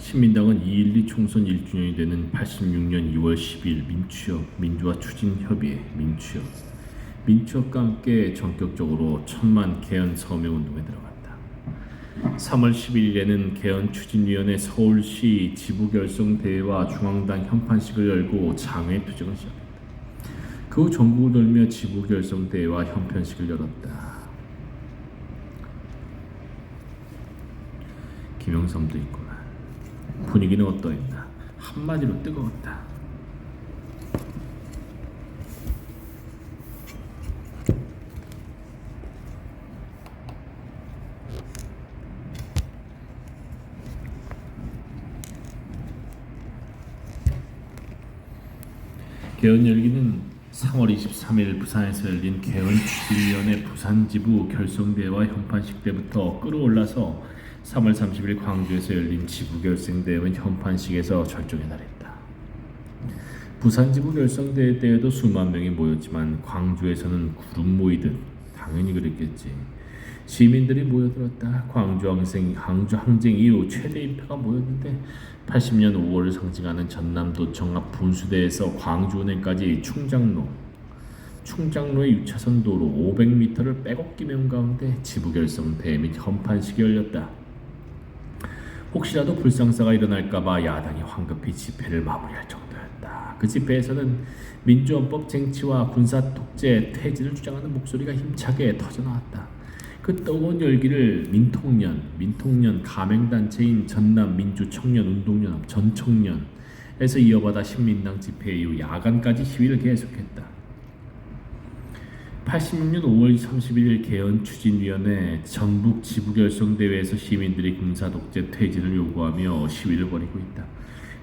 신민당은 2.12 총선 1주년이 되는 86년 2월 10일 민주화 추진협의회 민추협과 함께 전격적으로 천만 개헌 서명운동에 들어갔다. 3월 11일에는 개헌 추진위원회 서울시 지부결성대회와 중앙당 현판식을 열고 장외 투쟁을 시작했다. 그 후 전국을 돌며 지부결성대회와 현판식을 열었다. 김영삼도 있구나. 분위기는 어떠했나? 한마디로 뜨거웠다. 개헌 열기는 3월 23일 부산에서 열린 개헌추진위원회 부산지부 결성대회와 현판식 때부터 끌어올라서 3월 30일 광주에서 열린 지부결성대회는 현판식에서 절정에 달했다. 부산지부 결성대회 때에도 수만 명이 모였지만 광주에서는 구름 모이듯 당연히 그랬겠지. 시민들이 모여들었다. 광주 항쟁 이후 최대 인파가 모였는데 80년 5월을 상징하는 전남도청 앞 분수대에서 광주은행까지 충장로의 6차선 도로 500m를 빼곡히 메운 가운데 지부결성대회 및 현판식이 열렸다. 혹시라도 불상사가 일어날까봐 야당이 황급히 집회를 마무리할 정도였다. 그 집회에서는 민주헌법 쟁취와 군사독재 퇴진을 주장하는 목소리가 힘차게 터져나왔다. 그 뜨거운 열기를 민통년 가맹단체인 전남민주청년운동연합 전청년에서 이어받아 신민당 집회 이후 야간까지 시위를 계속했다. 86년 5월 31일 개헌추진위원회 전북 지부결성대회에서 시민들이 군사독재 퇴진을 요구하며 시위를 벌이고 있다.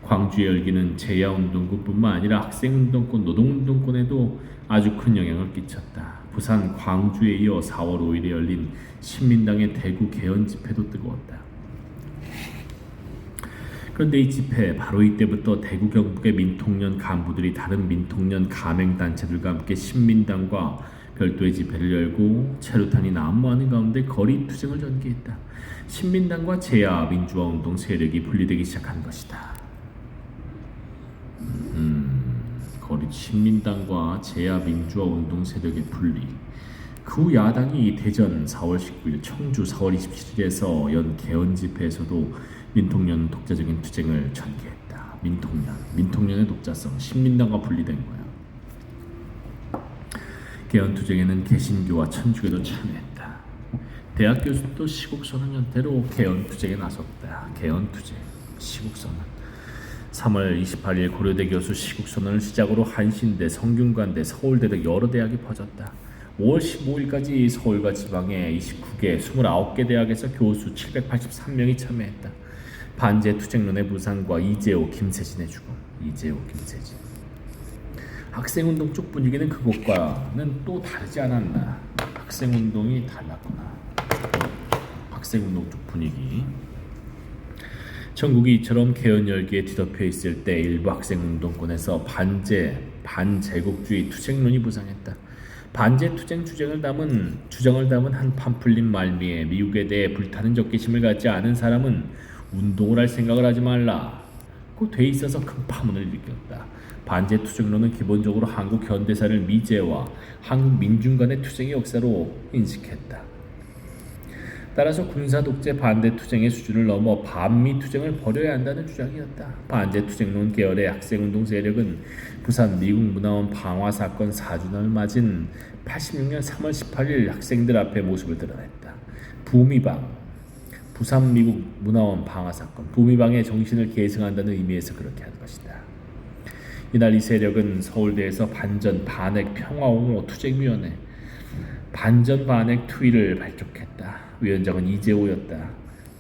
광주의 열기는 제야운동권뿐만 아니라 학생운동권, 노동운동권에도 아주 큰 영향을 끼쳤다. 부산, 광주에 이어 4월 5일에 열린 신민당의 대구 개헌 집회도 뜨거웠다. 그런데 이 집회 바로 이때부터 대구 경북의 민통년 간부들이 다른 민통년 가맹단체들과 함께 신민당과 별도의 집회를 열고 체류탄이 난무하는 가운데 거리 투쟁을 전개했다. 신민당과 제야 민주화운동 세력이 분리되기 시작한 것이다. 신민당과 제야 민주화운동 세력의 분리. 그 후 야당이 대전 4월 19일, 청주 4월 27일에서 연 개헌 집회에서도 민통년 독자적인 투쟁을 전개했다. 민통년의 독자성, 신민당과 분리된 거야. 개헌 투쟁에는 개신교와 천주교도 참여했다. 대학 교수도 시국선언 연대로 개헌 투쟁에 나섰다. 개헌 투쟁, 시국선언. 3월 28일 고려대 교수 시국선언을 시작으로 한신대, 성균관대, 서울대 등 여러 대학이 퍼졌다. 5월 15일까지 서울과 지방의 29개, 29개 대학에서 교수 783명이 참여했다. 반제 투쟁론의 무산과 이재호, 김세진의 죽음. 학생운동 쪽 분위기는 그것과는 또 다르지 않았나. 학생운동이 달랐구나. 학생운동 쪽 분위기. 전국이 이처럼 개헌 열기에 뒤덮여 있을 때 일부 학생운동권에서 반제국주의 투쟁론이 부상했다. 반제 투쟁 주장을 담은 한 팜플릿 말미에 미국에 대해 불타는 적개심을 갖지 않은 사람은 운동을 할 생각을 하지 말라. 그 돼 있어서 큰 파문을 일으켰다. 반제 투쟁론은 기본적으로 한국 현대사를 미제와 한국 민중 간의 투쟁의 역사로 인식했다. 따라서 군사독재 반대 투쟁의 수준을 넘어 반미 투쟁을 벌여야 한다는 주장이었다. 반제 투쟁론 계열의 학생운동 세력은 부산 미국 문화원 방화 사건 4주년을 맞은 86년 3월 18일 학생들 앞에 모습을 드러냈다. 부산 미국 문화원 방화 사건, 부미방의 정신을 계승한다는 의미에서 그렇게 한 것이다. 이날 이 세력은 서울대에서 반전, 반핵, 평화옹호 투쟁위원회 반전 반핵 투의를 발족했다. 위원장은 이재호였다.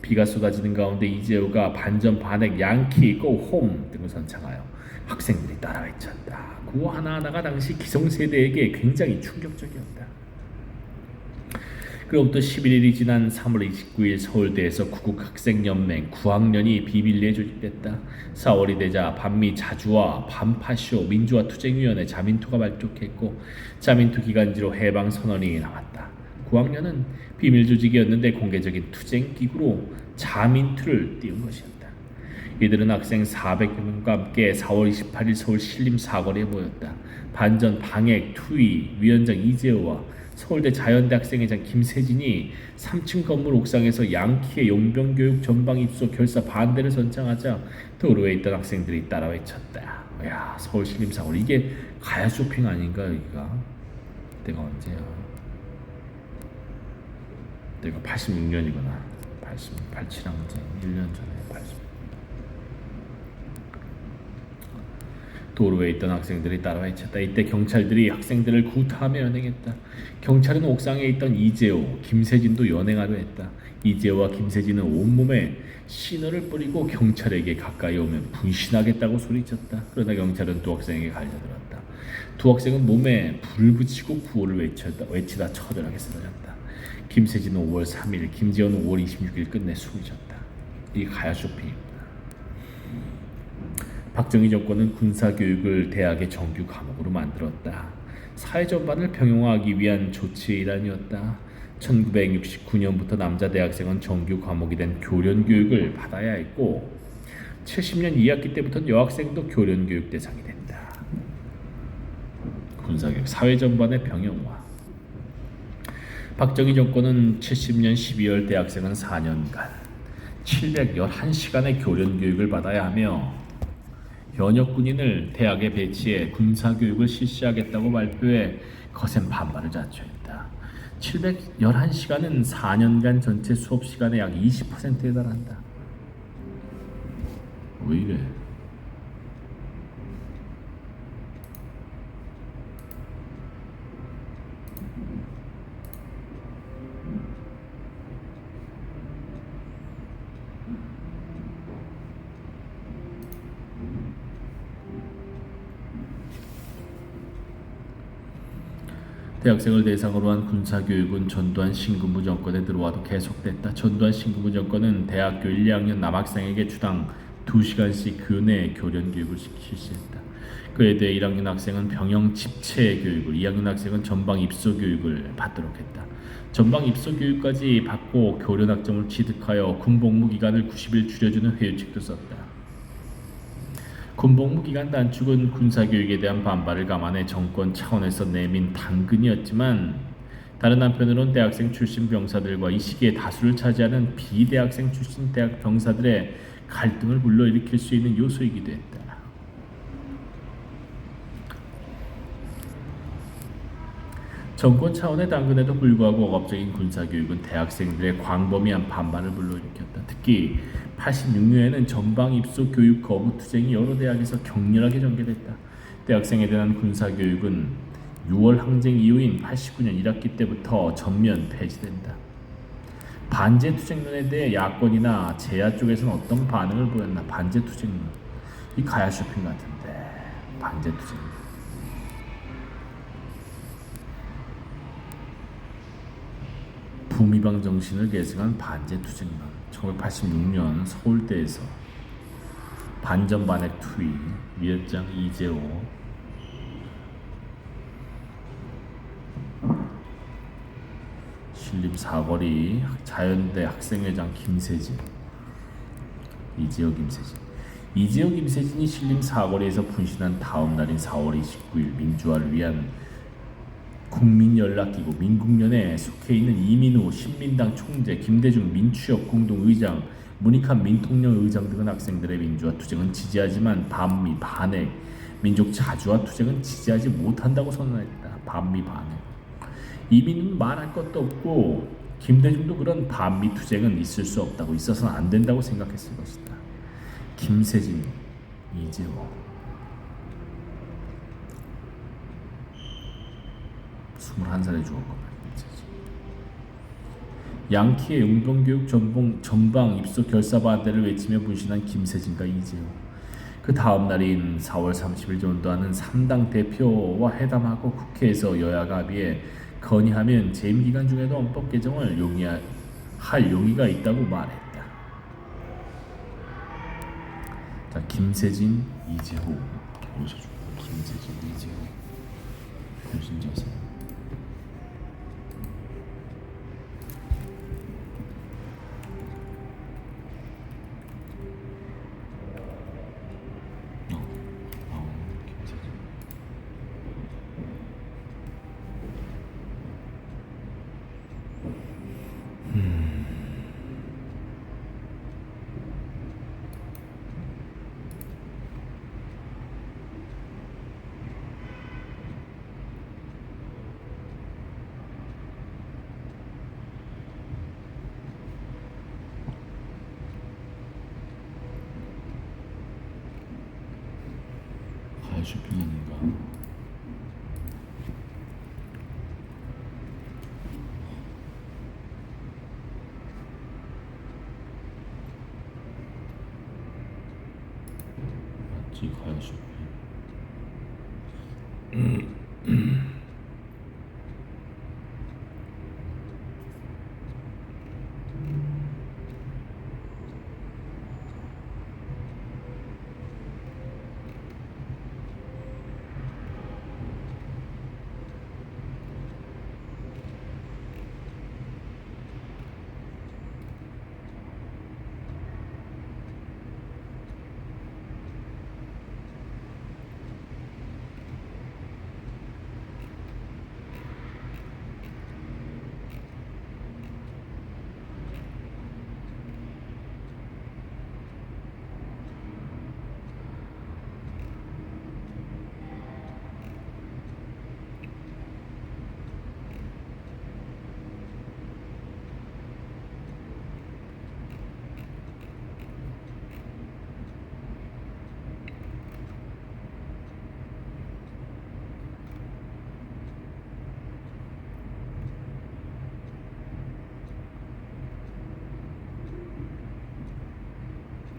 비가 쏟아지는 가운데 이재호가 반전 반핵 양키 고 홈 등을 선창하여 학생들이 따라 외쳤다. 그 하나하나가 당시 기성세대에게 굉장히 충격적이었다. 그로부터 11일이 지난 3월 29일 서울대에서 구국학생연맹 9학년이 비밀리에 조직됐다. 4월이 되자 반미 자주와 반파쇼 민주화 투쟁위원회 자민투가 발족했고 자민투 기간지로 해방선언이 나왔다. 9학년은 비밀 조직이었는데 공개적인 투쟁 기구로 자민투를 띄운 것이었다. 이들은 학생 400여 명과 함께 4월 28일 서울 신림 사거리에 모였다. 반전 방액, 투이, 위원장 이재호와 서울대 자연대 학생회장 김세진이 3층 건물 옥상에서 양키의 용병교육 전방 입소 결사 반대를 선창하자 도로에 있던 학생들이 따라 외쳤다. 야, 서울 신림 사거리 이게 가야 쇼핑 아닌가 여기가? 내가 언제야? 내가 86년이구나. 87한 거지. 1년 전에 80. 도로에 있던 학생들이 따라 외쳤다. 이때 경찰들이 학생들을 구타하며 연행했다. 경찰은 옥상에 있던 이재호, 김세진도 연행하려 했다. 이재호와 김세진은 온몸에 신호를 뿌리고 경찰에게 가까이 오면 분신하겠다고 소리쳤다. 그러나 경찰은 두 학생에게 갈려들었다. 두 학생은 몸에 불을 붙이고 구호를 외치다 처절하게 쓰러졌다. 김세진은 5월 3일, 김재호는 5월 26일 끝내 숨을 졌다. 이게 가야 쇼핑입니다. 박정희 정권은 군사교육을 대학의 정규 과목으로 만들었다. 사회 전반을 평형화하기 위한 조치의 일환이었다. 1969년부터 남자 대학생은 정규 과목이 된 교련교육을 받아야 했고 70년 2학기 때부터는 여학생도 교련교육 대상이 된다. 군사교육, 사회 전반의 평형화. 박정희 정권은 70년 12월 대학생은 4년간 711시간의 교련교육을 받아야 하며 현역 군인을 대학에 배치해 군사교육을 실시하겠다고 발표해 거센 반발을 자초했다. 711시간은 4년간 전체 수업시간의 약 20%에 달한다. 왜 이래? 대학생을 대상으로 한 군사교육은 전두환 신군부 정권에 들어와도 계속됐다. 전두환 신군부 정권은 대학교 1, 2학년 남학생에게 주당 2시간씩 교내 교련교육을 실시했다. 그에 대해 1학년 학생은 병영 집체 교육을, 2학년 학생은 전방 입소 교육을 받도록 했다. 전방 입소 교육까지 받고 교련 학점을 취득하여 군복무 기간을 90일 줄여주는 회유책도 썼다. 군복무 기간 단축은 군사교육에 대한 반발을 감안해 정권 차원에서 내민 당근이었지만 다른 한편으론 대학생 출신 병사들과 이 시기에 다수를 차지하는 비대학생 출신 대학 병사들의 갈등을 불러일으킬 수 있는 요소이기도 했다. 정권 차원의 당근에도 불구하고 억압적인 군사교육은 대학생들의 광범위한 반발을 불러일으켰다. 특히 86년에는 전방 입소 교육 거부 투쟁이 여러 대학에서 격렬하게 전개됐다. 대학생에 대한 군사교육은 6월 항쟁 이후인 89년 1학기 때부터 전면 폐지된다. 반제 투쟁론에 대해 야권이나 제야 쪽에서는 어떤 반응을 보였나? 반제 투쟁론. 이 가야 쇼핑 같은데. 반제 투쟁론. 부미방 정신을 계승한 반제 투쟁론. 1986년 서울대에서 반전 반액 투이, 위원장 이재호, 신림 사거리 자연대 학생회장 김세진, 이재호 김세진이 신림 사거리에서 분신한 다음 날인 4월 29일 민주화를 위한 국민연락기구 민국련에 속해 있는 이민우 신민당 총재, 김대중 민추혁 공동의장, 문익환 민통령 의장 등은 학생들의 민주화 투쟁은 지지하지만 반미 반핵, 민족 자주화 투쟁은 지지하지 못한다고 선언했다. 반미 반핵. 이민우는 말할 것도 없고 김대중도 그런 반미 투쟁은 있을 수 없다고, 있어서는 안 된다고 생각했을 것이다. 김세진, 이재호 21살에 죽었구나. 양키의 용병교육 전방 입소 결사 반대를 외치며 분신한 김세진과 이재호. 그 다음 날인 4월 30일 전두환은 3당 대표와 회담하고 국회에서 여야가 합의해 건의하면 재임 기간 중에도 헌법 개정을 할 용의가 있다고 말했다. 자, 김세진, 이재호 모셔줘. 김세진, 이재호 분신자세. 가야 쇼핑 아닌가? 맞지, 가야 쇼핑.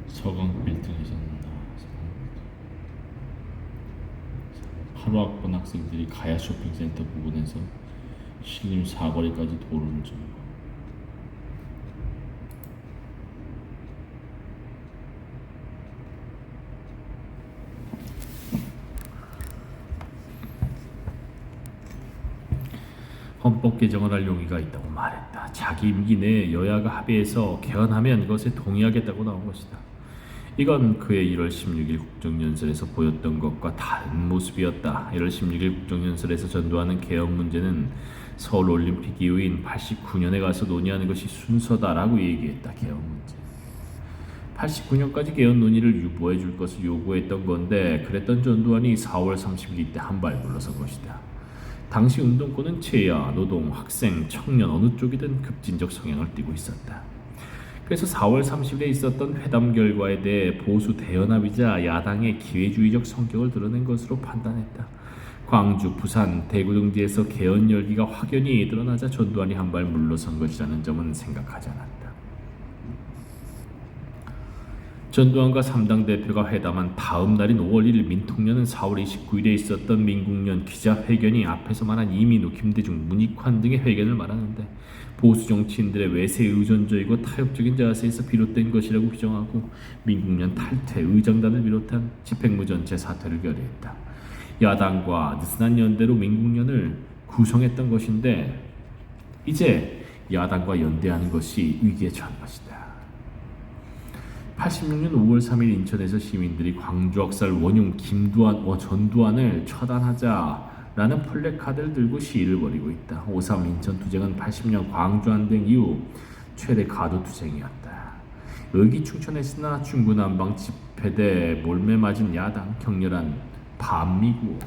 서강 빌딩에서 난다. 8호 학번 학생들이 가야 쇼핑센터 부근에서 신림 사거리까지 도로를 점거. 헌법 개정을 할 용의가 있다고 말했다. 자기 임기 내에 여야가 합의해서 개헌하면 그것에 동의하겠다고 나온 것이다. 이건 그의 1월 16일 국정연설에서 보였던 것과 다른 모습이었다. 1월 16일 국정연설에서 전도하는 개헌 문제는 서울올림픽 이후인 89년에 가서 논의하는 것이 순서다라고 얘기했다. 개헌 문제. 89년까지 개헌 논의를 유보해 줄 것을 요구했던 건데 그랬던 전두환이 4월 30일 이때 한 발 물러선 것이다. 당시 운동권은 제야, 노동, 학생, 청년 어느 쪽이든 급진적 성향을 띠고 있었다. 그래서 4월 30일에 있었던 회담 결과에 대해 보수 대연합이자 야당의 기회주의적 성격을 드러낸 것으로 판단했다. 광주, 부산, 대구 등지에서 개헌 열기가 확연히 드러나자 전두환이 한 발 물러선 것이라는 점은 생각하지 않았다. 전두환과 3당 대표가 회담한 다음 날인 5월 1일 민통연은 4월 29일에 있었던 민국련 기자회견이 앞에서 말한 이민우, 김대중, 문익환 등의 회견을 말하는데 보수 정치인들의 외세 의존적이고 타협적인 자세에서 비롯된 것이라고 규정하고 민국련 탈퇴, 의장단을 비롯한 집행부 전체 사퇴를 결의했다. 야당과 느슨한 연대로 민국련을 구성했던 것인데 이제 야당과 연대하는 것이 위기에 처한 것이다. 86년 5월 3일 인천에서 시민들이 광주학살 원흉 전두환을 처단하자라는 플래카드를 들고 시위를 벌이고 있다. 5.3 인천 투쟁은 80년 광주 안등 이후 최대 가도 투쟁이었다. 의기충천했으나 중구난방 집회대 몰매 맞은 야당, 격렬한 반미구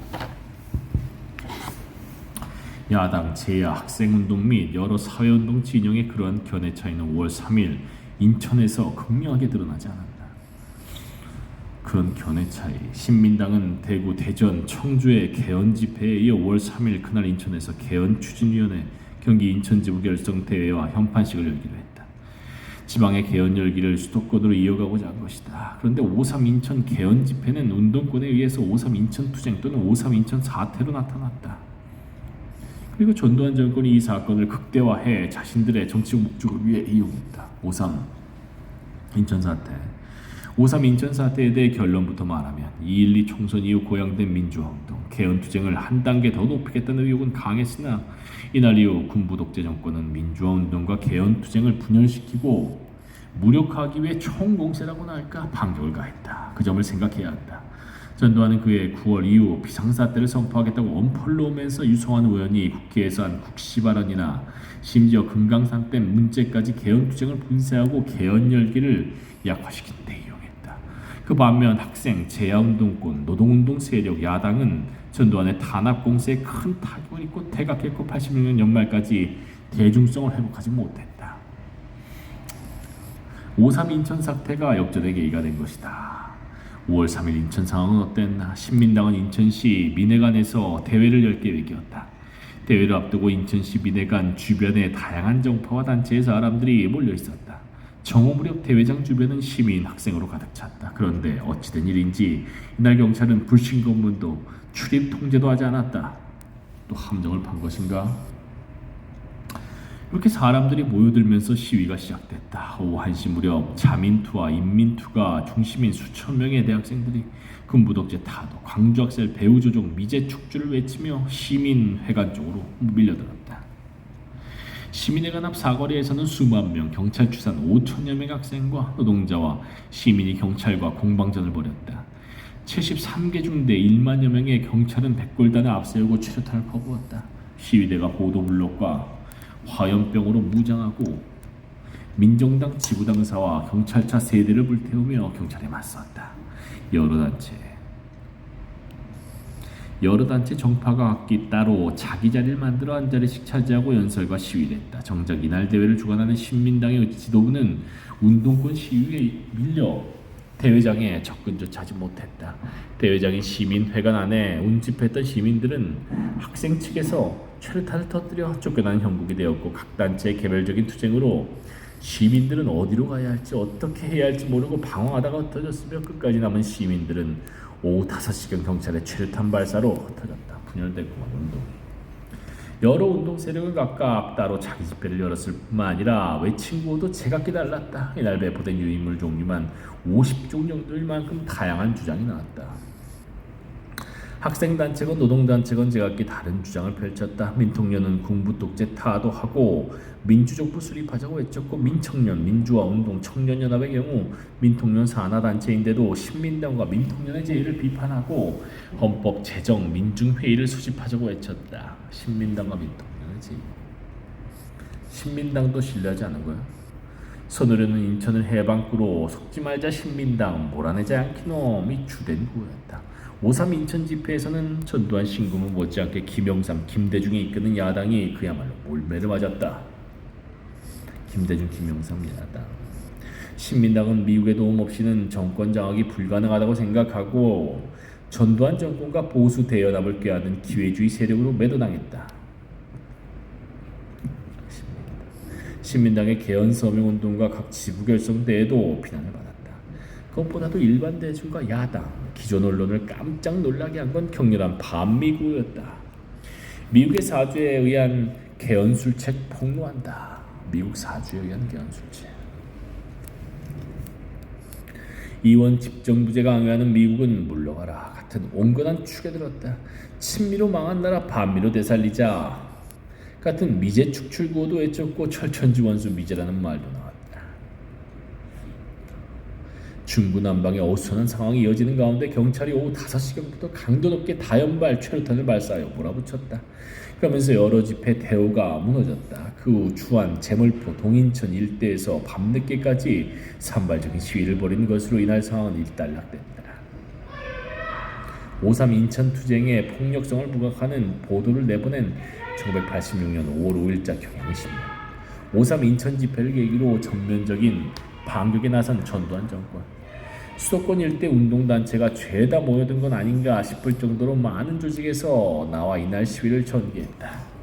야당, 제야, 학생운동 및 여러 사회운동 진영의 그러한 견해 차이는 5월 3일 인천에서 극명하게 드러나지 않았다. 그런 견해 차이, 신민당은 대구, 대전, 청주의 개헌 집회에 이어 5월 3일 그날 인천에서 개헌 추진위원회 경기 인천지부 결성대회와 현판식을 열기로 했다. 지방의 개헌 열기를 수도권으로 이어가고자 한 것이다. 그런데 5.3 인천 개헌 집회는 운동권에 의해서 5.3 인천 투쟁 또는 5.3 인천 사태로 나타났다. 그리고 전두환 정권이 이 사건을 극대화해 자신들의 정치적 목적을 위해 이용했다. 5.3 인천 사태. 5.3 인천 사태에 대해 결론부터 말하면 2.12 총선 이후 고양된 민주화운동, 개헌 투쟁을 한 단계 더 높이겠다는 의혹은 강했으나 이날 이후 군부 독재 정권은 민주화운동과 개헌 투쟁을 분열시키고 무력화하기 위해 총공세라고나 할까 반격을 가했다. 그 점을 생각해야 한다. 전두환은 그의 9월 이후 비상사태를 선포하겠다고 엄포를 오면서 유성환 의원이 국회에서 한 국시 발언이나 심지어 금강산 댐 문제까지 개헌 투쟁을 분쇄하고 개헌 열기를 약화시킨 데 이용했다. 그 반면 학생, 제야운동권, 노동운동 세력, 야당은 전두환의 탄압 공세에 큰 타격을 입고 퇴각했고 86년 연말까지 대중성을 회복하지 못했다. 5.3 인천 사태가 역전의 계기가 된 것이다. (5월 3일) 인천 상황은 어땠나? 신민당은 인천시 민회관에서 대회를 열 계획이었다. 대회를 앞두고 인천시 민회관 주변에 다양한 정파와 단체의 사람들이 몰려 있었다. 정오 무렵 대회장 주변은 시민 학생으로 가득 찼다. 그런데 어찌된 일인지 이날 경찰은 불신 검문도 출입 통제도 하지 않았다. 또 함정을 판 것인가? 이렇게 사람들이 모여들면서 시위가 시작됐다. 오후 1시 무렵 자민투와 인민투가 중심인 수천 명의 대학생들이 금부독재 타도, 광주학살 배후조종, 미제 축주를 외치며 시민회관 쪽으로 밀려들었다. 시민회관 앞 사거리에서는 수만 명, 경찰 추산 5천여 명의 학생과 노동자와 시민이 경찰과 공방전을 벌였다. 73개 중대 1만여 명의 경찰은 백골단을 앞세우고 최루탄을 퍼부었다. 시위대가 보도블록과 화염병으로 무장하고 민정당 지부당사와 경찰차 3대를 불태우며 경찰에 맞섰다. 여러 단체 정파가 각기 따로 자기 자리를 만들어 한 자리씩 차지하고 연설과 시위를 했다. 정작 이날 대회를 주관하는 신민당의 지도부는 운동권 시위에 밀려 대회장에 접근조차 하지 못했다. 대회장인 시민회관 안에 운집했던 시민들은 학생 측에서 최루탄을 터뜨려 쫓겨난 형국이 되었고, 각 단체의 개별적인 투쟁으로 시민들은 어디로 가야 할지 어떻게 해야 할지 모르고 방황하다가 흩어졌으며, 끝까지 남은 시민들은 오후 5시경 경찰의 최루탄 발사로 흩어졌다. 분열됐구만 운동이. 여러 운동 세력은 각각 따로 자기 집회를 열었을 뿐만 아니라 외친 구호도 제각기 달랐다. 이날 배포된 유인물 종류만 50종 정도일 만큼 다양한 주장이 나왔다. 학생단체건 노동단체건 제각기 다른 주장을 펼쳤다. 민통년은 군부독재 타도하고 민주족부 수립하자고 외쳤고, 민청년, 민주화운동, 청년연합의 경우 민통년 산하단체인데도 신민당과 민통년의 제의를 비판하고 헌법 제정 민중회의를 수집하자고 외쳤다. 신민당과 민통년의 제의. 신민당도 신뢰하지 않은 거야? 손으로는 인천을 해방구로 속지 말자 신민당, 몰아내지 않기놈이 주된 구호였다. 5.3 인천 집회에서는 전두환 신금은 못지않게 김영삼, 김대중이 이끄는 야당이 그야말로 몰매를 맞았다. 김대중, 김영삼 야당. 신민당은 미국의 도움 없이는 정권 장악이 불가능하다고 생각하고 전두환 정권과 보수 대연합을 꾀하는 기회주의 세력으로 매도당했다. 신민당의 개헌 서명 운동과 각 지부 결성 대회도 비난을 받았다. 그것보다도 일반 대중과 야당, 기존 언론을 깜짝 놀라게 한 건 격렬한 반미구였다. 미국의 사주에 의한 개헌술책 폭로한다. 미국 사주에 의한 개헌술책. 이원 집정부제 강요하는 미국은 물러가라 같은 온건한 축에 들었다. 친미로 망한 나라 반미로 되살리자 같은 미제 축출구호도 외쳤고, 철천지 원수 미제라는 말도 나왔다. 중구난방의 어수선한 상황이 이어지는 가운데 경찰이 오후 5시경부터 강도 높게 다연발 최루탄을 발사하여 몰아붙였다. 그러면서 여러 집회 대우가 무너졌다. 그 후 주안, 제물포, 동인천 일대에서 밤늦게까지 산발적인 시위를 벌이는 것으로 이날 상황은 일단락됐다. 5.3 인천 투쟁의 폭력성을 부각하는 보도를 내보낸 1986년 5월 5일자 경향신문. 5.3 인천 집회를 계기로 전면적인 반격에 나선 전두환 정권. 수도권 일대 운동단체가 죄다 모여든 건 아닌가 싶을 정도로 많은 조직에서 나와 이날 시위를 전개했다.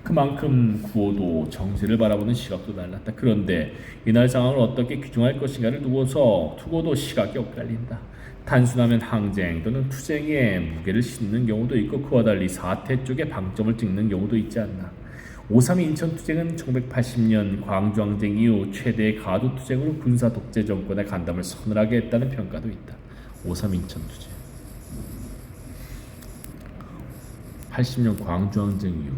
그만큼 구호도 정세를 바라보는 시각도 달랐다. 그런데 이날 상황을 어떻게 규정할 것인가를 두고도 시각이 엇갈린다. 단순하면 항쟁 또는 투쟁에 무게를 싣는 경우도 있고, 그와 달리 사태 쪽에 방점을 찍는 경우도 있지 않나. 5.3 인천 투쟁은 1980년 광주항쟁 이후 최대의 가두 투쟁으로 군사 독재 정권의 간담을 서늘하게 했다는 평가도 있다. 5.3 인천 투쟁. 80년 광주항쟁 이후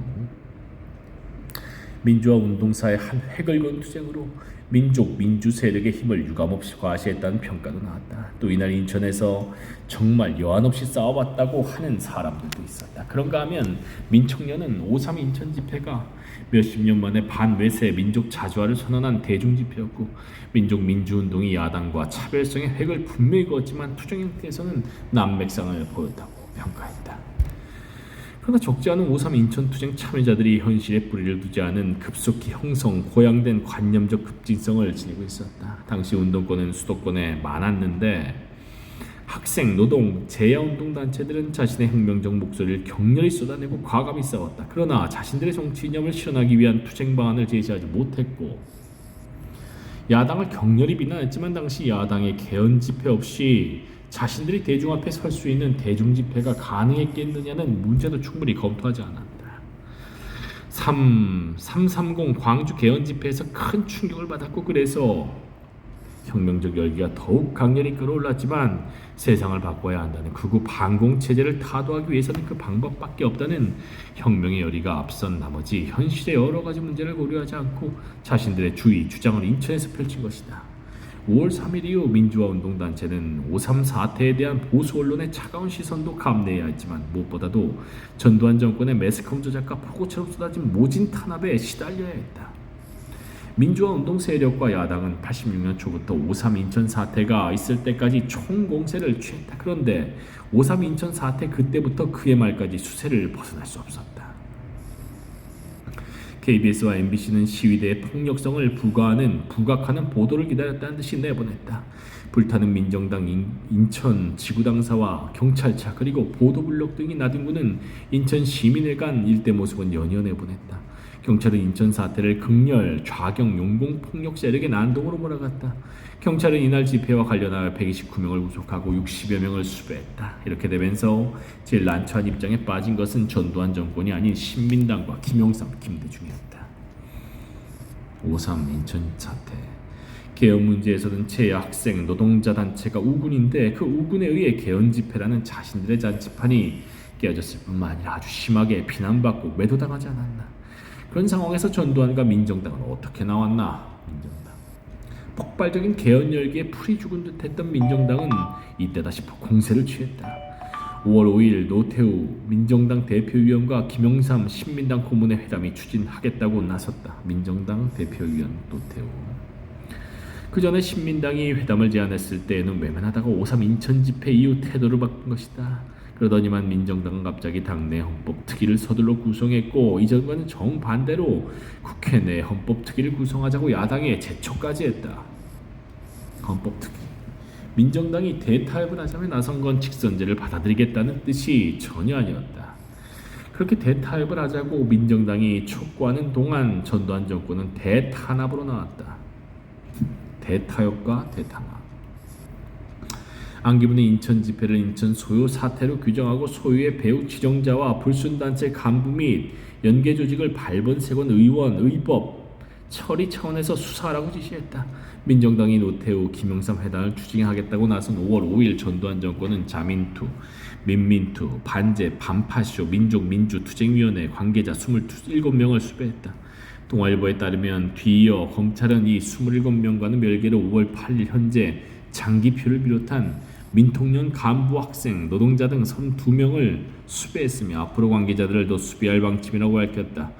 민주화 운동사의 한 획을 건 투쟁으로 민주 세력의 힘을 유감없이 과시했다는 평가도 나왔다. 또 이날 인천에서 정말 여한 없이 싸워봤다고 하는 사람들도 있었다. 그런가 하면 민청년은 5.3 인천 집회가 몇십 년 만에 반외세 민족 자주화를 선언한 대중 집회였고, 민족 민주운동이 야당과 차별성의 획을 분명히 그었지만 투쟁 형태에서는 난맥상을 보였다고 평가했다. 그러나 적지 않은 5.3 인천 투쟁 참여자들이 현실에 뿌리를 두지 않은 급속히 형성, 고양된 관념적 급진성을 지니고 있었다. 당시 운동권은 수도권에 많았는데 학생, 노동, 재야운동단체들은 자신의 혁명적 목소리를 격렬히 쏟아내고 과감히 싸웠다. 그러나 자신들의 정치 이념을 실현하기 위한 투쟁 방안을 제시하지 못했고 야당을 격렬히 비난했지만 당시 야당의 개헌 집회 없이 자신들이 대중 앞에 설 수 있는 대중 집회가 가능했겠느냐는 문제도 충분히 검토하지 않았다. 330 광주 개헌 집회에서 큰 충격을 받았고 그래서 혁명적 열기가 더욱 강렬히 끌어올랐지만 세상을 바꿔야 한다는 극우 반공 체제를 타도하기 위해서는 그 방법밖에 없다는 혁명의 열의가 앞선 나머지 현실의 여러 가지 문제를 고려하지 않고 자신들의 주의 주장을 인천에서 펼친 것이다. 5월 3일 이후 민주화 운동단체는 5.3 사태에 대한 보수 언론의 차가운 시선도 감내해야 했지만 무엇보다도 전두환 정권의 매스컴 조작과 폭우처럼 쏟아진 모진 탄압에 시달려야 했다. 민주화 운동 세력과 야당은 86년 초부터 5.3 인천 사태가 있을 때까지 총공세를 취했다. 그런데 5.3 인천 사태 그때부터 그의 말까지 수세를 벗어날 수 없었다. KBS와 MBC는 시위대의 폭력성을 부각하는 보도를 기다렸다는 듯이 내보냈다. 불타는 민정당 인천 지구당사와 경찰차 그리고 보도블록 등이 나뒹구는 인천 시민회관 일대 모습은 연이어 내보냈다. 경찰은 인천 사태를 극렬 좌경 용공폭력 세력의 난동으로 몰아갔다. 경찰은 이날 집회와 관련하여 129명을 구속하고 60여 명을 수배했다. 이렇게 되면서 제일 난처한 입장에 빠진 것은 전두환 정권이 아닌 신민당과 김영삼, 김대중이었다. 5.3 인천 사태 개헌 문제에서는 제학생 노동자 단체가 우군인데 그 우군에 의해 개헌 집회라는 자신들의 잔치판이 깨어졌을 뿐만 아니라 아주 심하게 비난받고 매도당하지 않았나. 그런 상황에서 전두환과 민정당은 어떻게 나왔나? 민정당 폭발적인 개헌 열기에 풀이 죽은 듯했던 민정당은 이때다 싶어 공세를 취했다. 5월 5일 노태우 민정당 대표위원과 김영삼 신민당 고문의 회담이 추진하겠다고 나섰다. 민정당 대표위원 노태우. 그 전에 신민당이 회담을 제안했을 때에는 외면하다가 5.3 인천 집회 이후 태도를 바꾼 것이다. 그러더니만 민정당은 갑자기 당내 헌법특위를 서둘러 구성했고 이전과는 정반대로 국회 내 헌법특위를 구성하자고 야당에 제초까지 했다. 헌법특위 민정당이 대타협을 하자며 나선 건 직선제를 받아들이겠다는 뜻이 전혀 아니었다. 그렇게 대타협을 하자고 민정당이 촉구하는 동안 전두환 정권은 대탄압으로 나왔다. 대타협과 대탄압. 안기부는 인천 집회를 인천 소요 사태로 규정하고 소유의 배후 지정자와 불순단체 간부 및 연계 조직을 발본세권 의원, 의법 처리 차원에서 수사하라고 지시했다. 민정당이 노태우, 김영삼 회담을 추진하겠다고 나선 5월 5일 전두환 정권은 자민투, 민민투, 반제, 반파쇼, 민족민주투쟁위원회 관계자 27명을 수배했다. 동아일보에 따르면 뒤이어 검찰은 이 27명과는 별개로 5월 8일 현재 장기표를 비롯한 민통년 간부 학생, 노동자 등 32명을 수배했으며 앞으로 관계자들을 더 수배할 방침이라고 밝혔다.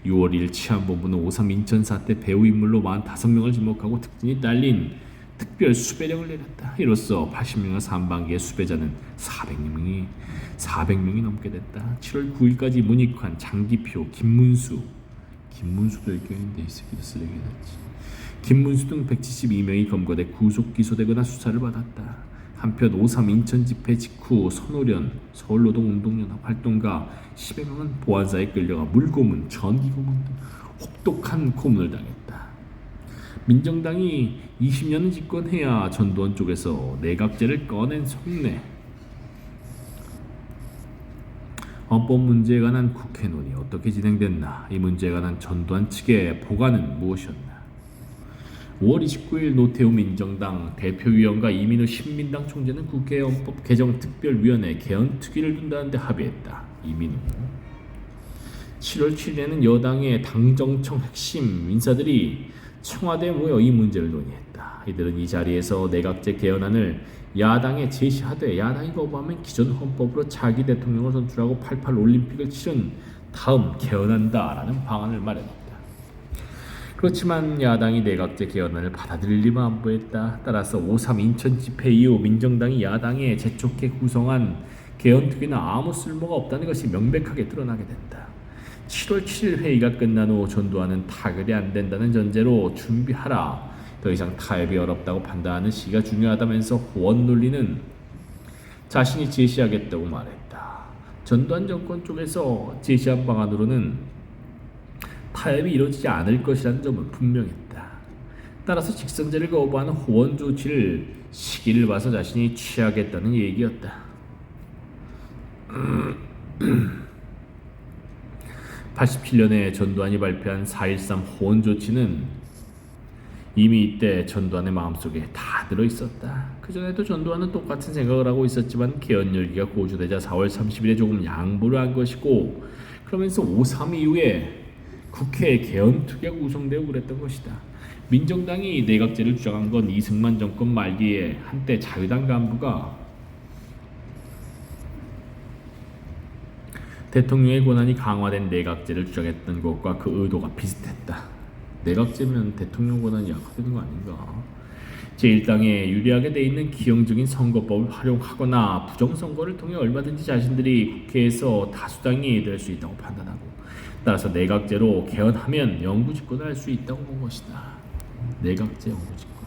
6월 1일 치안본부는 5.3 인천 사태 배후 인물로 45명을 지목하고 특진이 딸린 특별 수배령을 내렸다. 이로써 80명의 산방기의 수배자는 400명이 넘게 됐다. 7월 9일까지 문익환, 장기표, 김문수도 이렇게 있는데 이 새끼 쓰레기 났지. 김문수 등 172명이 검거돼 구속 기소되거나 수사를 받았다. 한편 5.3 인천 집회 직후 선호련 서울노동운동연합 활동가 10여 명은 보안사에 끌려가 물고문, 전기고문 등 혹독한 고문을 당했다. 민정당이 20년을 집권해야 전두환 쪽에서 내각제를 꺼낸 속내. 헌법 문제에 관한 국회 논의 어떻게 진행됐나? 이 문제에 관한 전두환 측의 보관은 무엇이었나? 5월 29일 노태우 민정당 대표위원과 이민우 신민당 총재는 국회 헌법 개정 특별위원회 개헌 특위를 둔다는 데 합의했다. 이민우. 7월 7일에는 여당의 당정청 핵심 인사들이 청와대에 모여 이 문제를 논의했다. 이들은 이 자리에서 내각제 개헌안을 야당에 제시하되 야당이 거부하면 기존 헌법으로 차기 대통령을 선출하고 88 올림픽을 치른 다음 개헌한다라는 방안을 마련했다. 그렇지만 야당이 내각제 개헌안을 받아들일 리만 안 보였다. 따라서 5.3 인천 집회 이후 민정당이 야당에 재촉해 구성한 개헌특위는 아무 쓸모가 없다는 것이 명백하게 드러나게 된다. 7월 7일 회의가 끝난 후 전두환은 타결이 안 된다는 전제로 준비하라. 더 이상 타협이 어렵다고 판단하는 시기가 중요하다면서 호언 논리는 자신이 제시하겠다고 말했다. 전두환 정권 쪽에서 제시한 방안으로는 타협이 이루어지지 않을 것이라는 점은 분명했다. 따라서 직선제를 거부하는 호원 조치를 시기를 봐서 자신이 취하겠다는 얘기였다. 87년에 전두환이 발표한 4.13 호원 조치는 이미 이때 전두환의 마음속에 다 들어있었다. 그전에도 전두환은 똑같은 생각을 하고 있었지만 개헌열기가 고조되자 4월 30일에 조금 양보를 한 것이고, 그러면서 5.3 이후에 국회에 개헌특위가 구성되고 그랬던 것이다. 민정당이 내각제를 주장한 건 이승만 정권 말기에 한때 자유당 간부가 대통령의 권한이 강화된 내각제를 주장했던 것과 그 의도가 비슷했다. 내각제면 대통령 권한이 약화되는 거 아닌가? 제1당에 유리하게 돼 있는 기형적인 선거법을 활용하거나 부정선거를 통해 얼마든지 자신들이 국회에서 다수당이 될 수 있다고 판단하고, 따라서 내각제로 개헌하면 영구집권을 할 수 있다고 본 것이다. 내각제 영구집권.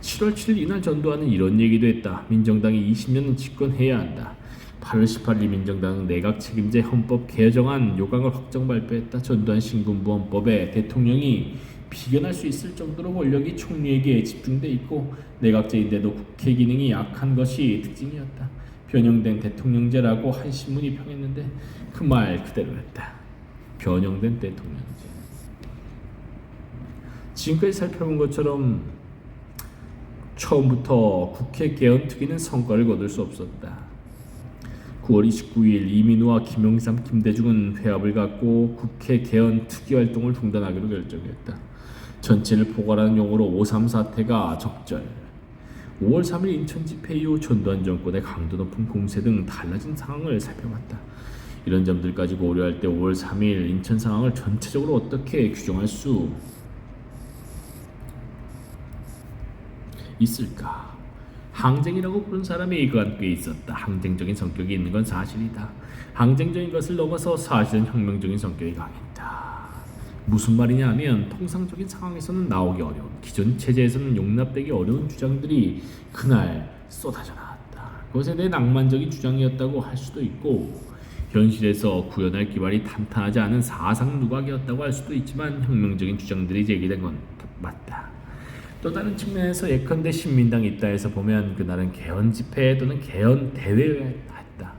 7월 7일 이날 전두환은 이런 얘기도 했다. 민정당이 20년은 집권해야 한다. 8월 18일 민정당은 내각 책임제 헌법 개정안 요강을 확정 발표했다. 전두환 신군부 헌법에 대통령이 비견할 수 있을 정도로 권력이 총리에게 집중돼 있고 내각제인데도 국회 기능이 약한 것이 특징이었다. 변형된 대통령제라고 한 신문이 평했는데 그 말 그대로였다. 변형된 대통령제. 지금까지 살펴본 것처럼 처음부터 국회 개헌특위는 성과를 거둘 수 없었다. 9월 29일 이민우와 김영삼, 김대중은 회합을 갖고 국회 개헌 특위 활동을 중단하기로 결정했다. 전체를 포괄하는 용어로 5.3 사태가 적절. 5월 3일 인천 집회 이후 전두환 정권의 강도 높은 공세 등 달라진 상황을 살펴봤다. 이런 점들까지 고려할 때 5월 3일 인천 상황을 전체적으로 어떻게 규정할 수 있을까? 항쟁이라고 부른 사람이 그 안에 있었다. 항쟁적인 성격이 있는 건 사실이다. 항쟁적인 것을 넘어서 사실은 혁명적인 성격이 강했다. 무슨 말이냐 하면 통상적인 상황에서는 나오기 어려운, 기존 체제에서는 용납되기 어려운 주장들이 그날 쏟아져 나왔다. 그것에 대해 낭만적인 주장이었다고 할 수도 있고, 현실에서 구현할 기반이 탄탄하지 않은 사상 누각이었다고 할 수도 있지만 혁명적인 주장들이 제기된 건 맞다. 또 다른 측면에서 예컨대 신민당 입장에서 보면 그날은 개헌 집회 또는 개헌 대회를 했다.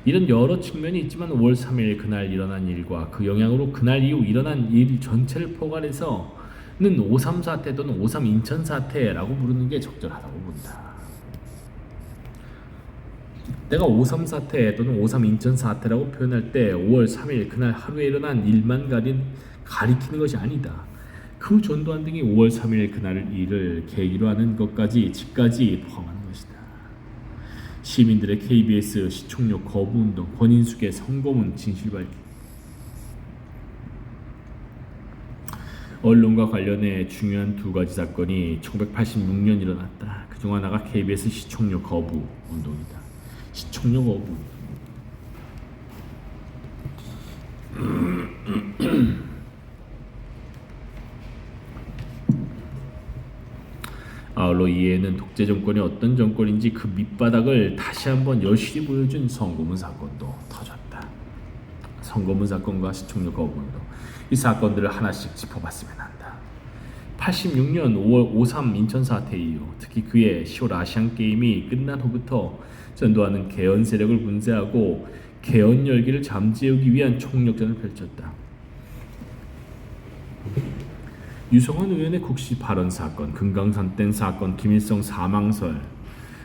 이런 여러 측면이 있지만 5월 3일 그날 일어난 일과 그 영향으로 그날 이후 일어난 일 전체를 포괄해서는 5.3 사태 또는 5.3 인천 사태라고 부르는 게 적절하다고 본다. 내가 5.3 사태 또는 5.3 인천 사태라고 표현할 때 5월 3일 그날 하루에 일어난 일만 가리키는 것이 아니다. 그 전두환 등이 5월 3일 그날 일을 계기로 하는 것까지 집까지 포함하는 것이다. 시민들의 KBS 시청료 거부운동, 권인숙의 선거문 진실밝기, 언론과 관련해 중요한 두 가지 사건이 1986년 일어났다. 그중 하나가 KBS 시청료 거부 운동이다. 시청료 거부 아울러 이에는 독재 정권이 어떤 정권인지 그 밑바닥을 다시 한번 여실히 보여준 선거문 사건도 터졌다. 선거문 사건과 시청료 거부운동, 이 사건들을 하나씩 짚어봤으면 한다. 86년 5월 5.3 인천 사태 이후, 특히 그해 10월 아시안게임이 끝난 후부터 전두환은 개헌 세력을 분쇄하고 개헌 열기를 잠재우기 위한 총력전을 펼쳤다. 유성원 의원의 국시 발언 사건, 금강산댐 사건, 김일성 사망설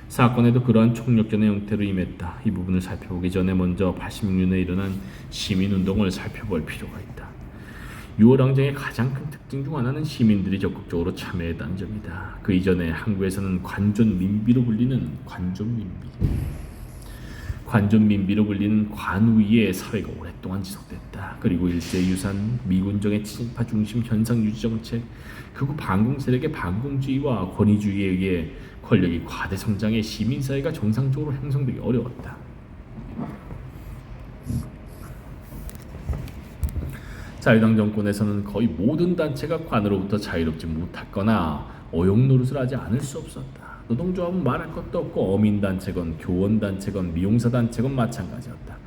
사건에도 그러한 총력전의 형태로 임했다. 이 부분을 살펴보기 전에 먼저 86년에 일어난 시민운동을 살펴볼 필요가 있다. 6월 항쟁의 가장 큰 특징 중 하나는 시민들이 적극적으로 참여했다는 점이다. 그 이전에 한국에서는 관존민비로 불리는 관존민비로 불리는 관우위의 사회가 오랫동안 지속됐다. 그리고 일제유산, 미군정의 친일파 중심 현상 유지 정책, 극우 반공 세력의 반공주의와 권위주의에 의해 권력이 과대 성장해 시민사회가 정상적으로 형성되기 어려웠다. 자유당 정권에서는 거의 모든 단체가 관으로부터 자유롭지 못했거나 어용 노릇을 하지 않을 수 없었다. 노동조합은 말할 것도 없고 어민단체건 교원단체건 미용사단체건 마찬가지였다.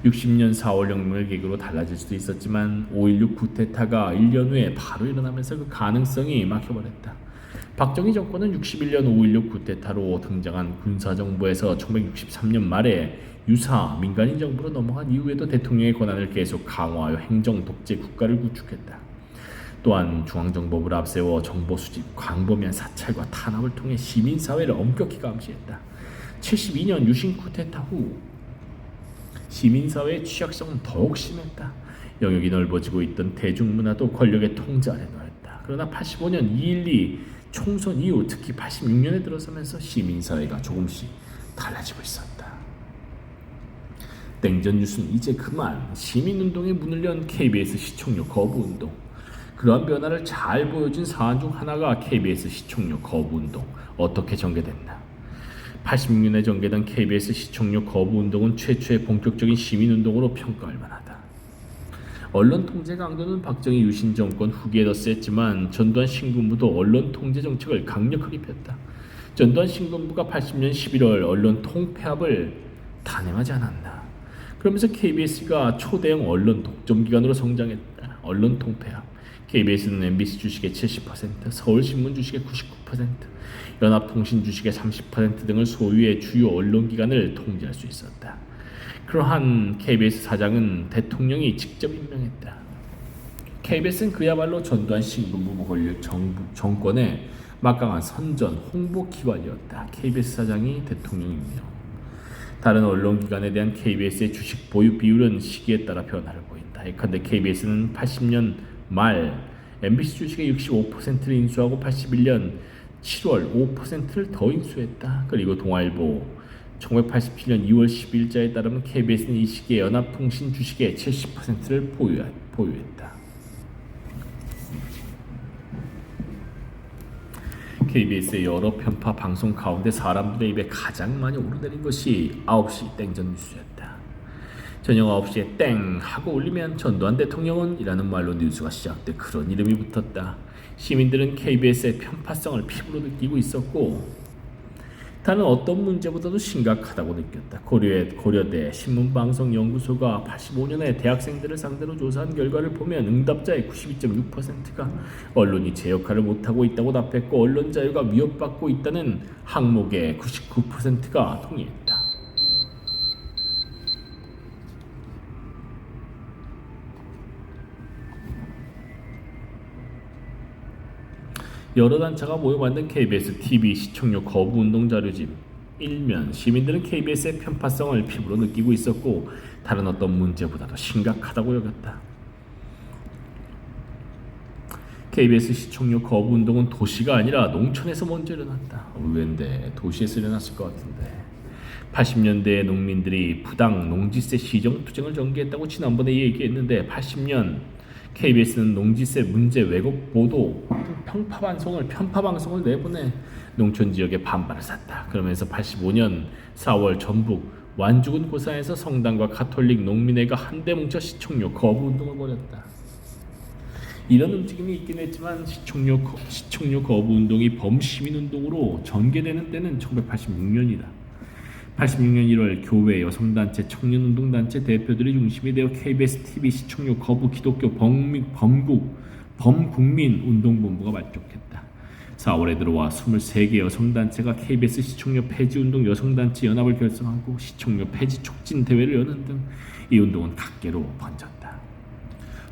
60년 4월 혁명을 계기로 달라질 수도 있었지만 5.16 쿠데타가 1년 후에 바로 일어나면서 그 가능성이 막혀버렸다. 박정희 정권은 61년 5.16 쿠데타로 등장한 군사정부에서 1963년 말에 유사 민간인 정부로 넘어간 이후에도 대통령의 권한을 계속 강화하여 행정 독재 국가를 구축했다. 또한 중앙정법을 앞세워 정보 수집, 광범위한 사찰과 탄압을 통해 시민사회를 엄격히 감시했다. 72년 유신 쿠데타 후 시민사회의 취약성은 더욱 심했다. 영역이 넓어지고 있던 대중문화도 권력의 통제 아래 놓였다. 그러나 85년 2.12 총선 이후 특히 86년에 들어서면서 시민사회가 조금씩 달라지고 있었다. 땡전 뉴스는 이제 그만. 시민운동에 문을 연 KBS 시청료 거부운동. 그러한 변화를 잘 보여준 사안 중 하나가 KBS 시청료 거부운동. 어떻게 전개됐나? 86년에 전개된 KBS 시청료 거부운동은 최초의 본격적인 시민운동으로 평가할 만하다. 언론 통제 강도는 박정희 유신 정권 후기에 더 셌지만 전두환 신군부도 언론 통제 정책을 강력하게 폈다. 전두환 신군부가 80년 11월 언론 통폐합을 단행하지 않았나. 그러면서 KBS가 초대형 언론 독점기관으로 성장했다. 언론 통폐합. KBS는 MBC 주식의 70%, 서울신문 주식의 99%, 연합통신 주식의 30% 등을 소유해 주요 언론기관을 통제할 수 있었다. 그러한 KBS 사장은 대통령이 직접 임명했다. KBS는 그야말로 전두환 신군부 권력 정권의 막강한 선전 홍보기관이었다. KBS 사장이 대통령 임명. 다른 언론기관에 대한 KBS의 주식 보유 비율은 시기에 따라 변화를 보인다. 예컨대 KBS는 80년 말 MBC 주식의 65%를 인수하고 81년 7월 5%를 더 인수했다. 그리고 동아일보 1987년 2월 10일자에 따르면 KBS는 이 시기에 연합통신 주식의 70%를 보유했다. KBS의 여러 편파 방송 가운데 사람들의 입에 가장 많이 오르내린 것이 9시 땡전 뉴스였다. 저녁 9시에 땡 하고 울리면 전두환 대통령은 이라는 말로 뉴스가 시작돼 그런 이름이 붙었다. 시민들은 KBS의 편파성을 피부로 느끼고 있었고 다른 어떤 문제보다도 심각하다고 느꼈다. 고려대 신문방송연구소가 85년에 대학생들을 상대로 조사한 결과를 보면 응답자의 92.6%가 언론이 제 역할을 못하고 있다고 답했고 언론 자유가 위협받고 있다는 항목의 99%가 동의했다. 여러 단체가 모여 만든 KBS TV 시청료 거부운동 자료집. 일면 시민들은 KBS의 편파성을 피부로 느끼고 있었고 다른 어떤 문제보다도 심각하다고 여겼다. KBS 시청료 거부운동은 도시가 아니라 농촌에서 먼저 일어났다. 의외인데 도시에서 일어났을 것 같은데 80년대에 농민들이 부당 농지세 시정 투쟁을 전개했다고 지난번에 얘기했는데 80년 KBS는 농지세 문제 왜곡 보도 편파 방송을 내보내 농촌 지역에 반발을 샀다. 그러면서 85년 4월 전북 완주군 고산에서 성당과 가톨릭 농민회가 한데 뭉쳐 시청료 거부 운동을 벌였다. 이런 움직임이 있긴 했지만 시청료 거부 운동이 범시민 운동으로 전개되는 때는 1986년이다. 86년 1월 교회, 여성단체, 청년운동단체 대표들이 중심이 되어 KBS TV 시청료 거부 기독교 범국민운동본부가 발족했다. 4월에 들어와 23개 여성단체가 KBS 시청료 폐지운동 여성단체 연합을 결성하고 시청료 폐지 촉진 대회를 여는 등 이 운동은 각계로 번졌다.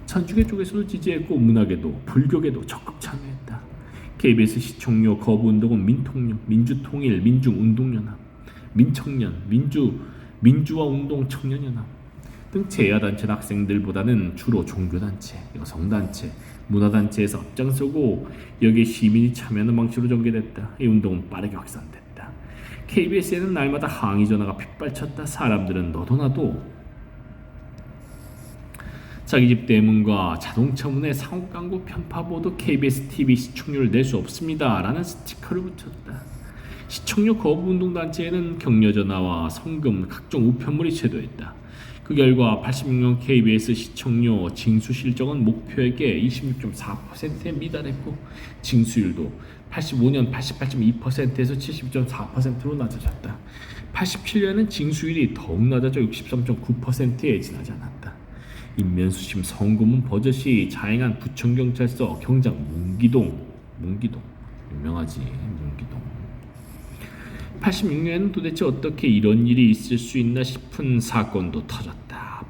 천주교 쪽에서도 지지했고 문학에도 불교계도 적극 참여했다. KBS 시청료 거부 운동은 민통령, 민주통일, 민중운동연합, 민청년, 민주화 운동 청년연합 등 제야단체 학생들보다는 주로 종교단체, 여성단체, 문화단체에서 앞장서고 여기에 시민이 참여하는 방식으로 전개됐다. 이 운동은 빠르게 확산됐다. KBS에는 날마다 항의 전화가 빗발쳤다. 사람들은 너도 나도 자기 집 대문과 자동차 문에 상호 광고 편파 보도 KBS TV 시청료를 낼 수 없습니다 라는 스티커를 붙였다. 시청료 거부 운동단체에는 격려전화와 성금, 각종 우편물이 제도했다. 그 결과 86년 KBS 시청료 징수 실적은 목표액의 26.4%에 미달했고 징수율도 85년 88.2%에서 70.4%로 낮아졌다. 87년은 징수율이 더욱 낮아져 63.9%에 지나지 않았다. 인면수심 성고문 버젓이 자행한 부천경찰서 경장 문기동 유명하지 문기동. 86년에는 도대체 어떻게 이런 일이 있을 수 있나 싶은 사건도 터졌다.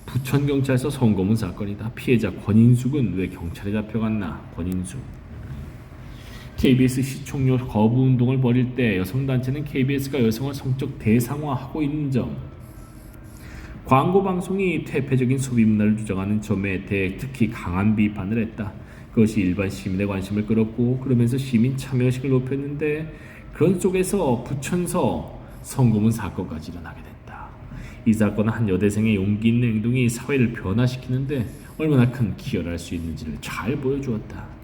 부천경찰서 성고문 사건이다. 피해자 권인숙은 왜 경찰에 잡혀갔나? 권인숙. KBS 시청료 거부 운동을 벌일 때 여성단체는 KBS가 여성을 성적 대상화하고 있는 점, 광고 방송이 퇴폐적인 소비 문화를 주장하는 점에 대해 특히 강한 비판을 했다. 그것이 일반 시민의 관심을 끌었고 그러면서 시민 참여의식을 높였는데 그런 속에서 부천서 성고문 사건까지 일어나게 됐다. 이 사건은 한 여대생의 용기 있는 행동이 사회를 변화시키는데 얼마나 큰 기여를 할 수 있는지를 잘 보여주었다.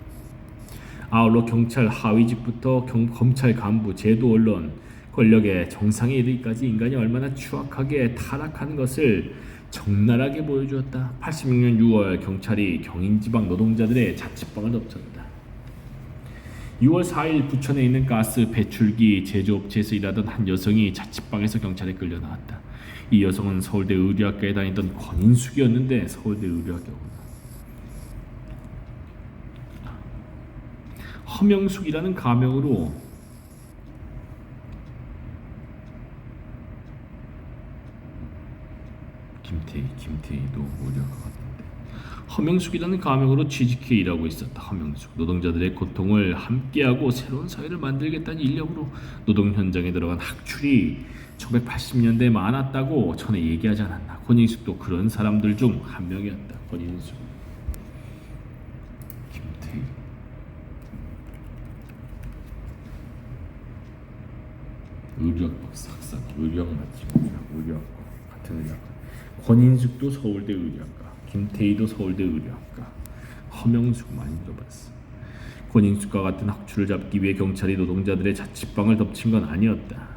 아울러 경찰 하위직부터 검찰 간부, 제도, 언론, 권력의 정상에 이르기까지 인간이 얼마나 추악하게 타락하는 것을 적나라하게 보여주었다. 86년 6월 경찰이 경인지방 노동자들의 자취방을 덮쳤다. 6월 4일 부천에 있는 가스 배출기 제조업체에서 일하던 한 여성이 자취방에서 경찰에 끌려 나왔다. 이 여성은 서울대 의료학과에 다니던 권인숙이었는데 서울대 의료학과구나. 허명숙이라는 가명으로 김태희도 의료학과 같은데 허명숙이라는 가명으로 취직해 일하고 있었다. 허명숙 노동자들의 고통을 함께하고 새로운 사회를 만들겠다는 인력으로 노동 현장에 들어간 학출이 1980년대에 많았다고 전에 얘기하지 않았나. 권인숙도 그런 사람들 중 한 명이었다. 권인숙, 김태희. 의료학 박사, 학사, 의료학 맞지? 의료학과 같은 의료학과. 권인숙도 서울대 의료학과, 김태희도 서울대 의료학과, 허명숙 많이 들어봤어. 권인숙과 같은 학출을 잡기 위해 경찰이 노동자들의 자취방을 덮친 건 아니었다.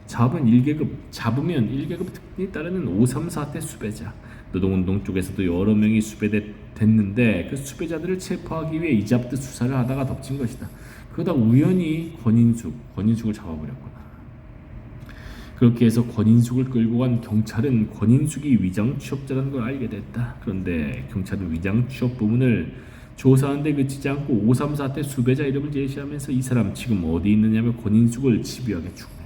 잡으면 1계급 특권이 따르는 534대 수배자. 노동운동 쪽에서도 여러 명이 수배됐는데 그 수배자들을 체포하기 위해 이잡듯 수사를 하다가 덮친 것이다. 그러다 우연히 권인숙을 잡아버렸구나. 그렇게 해서 권인숙을 끌고 간 경찰은 권인숙이 위장 취업자라는 걸 알게 됐다. 그런데 경찰은 위장 취업 부문을 조사하는 데 그치지 않고 534대 수배자 이름을 제시하면서 이 사람 지금 어디 있느냐며 권인숙을 집요하게 추궁했다.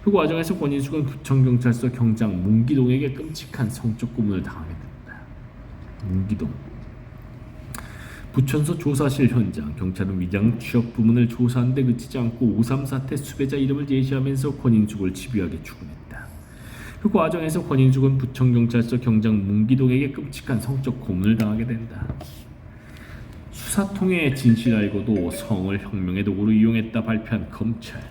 그 과정에서 권인숙은 부천경찰서 경장 문기동에게 끔찍한 성적 고문을 당하게 된다. 문기동. 부천서 조사실 현장, 경찰은 위장 취업 부문을 조사하는 데 그치지 않고 534대 수배자 이름을 제시하면서 권인숙을 집요하게 추궁했다. 그 과정에서 권인숙은 부천경찰서 경장 문기동에게 끔찍한 성적 고문을 당하게 된다. 수사통의 진실 알고도 성을 혁명의 도구로 이용했다 발표한 검찰.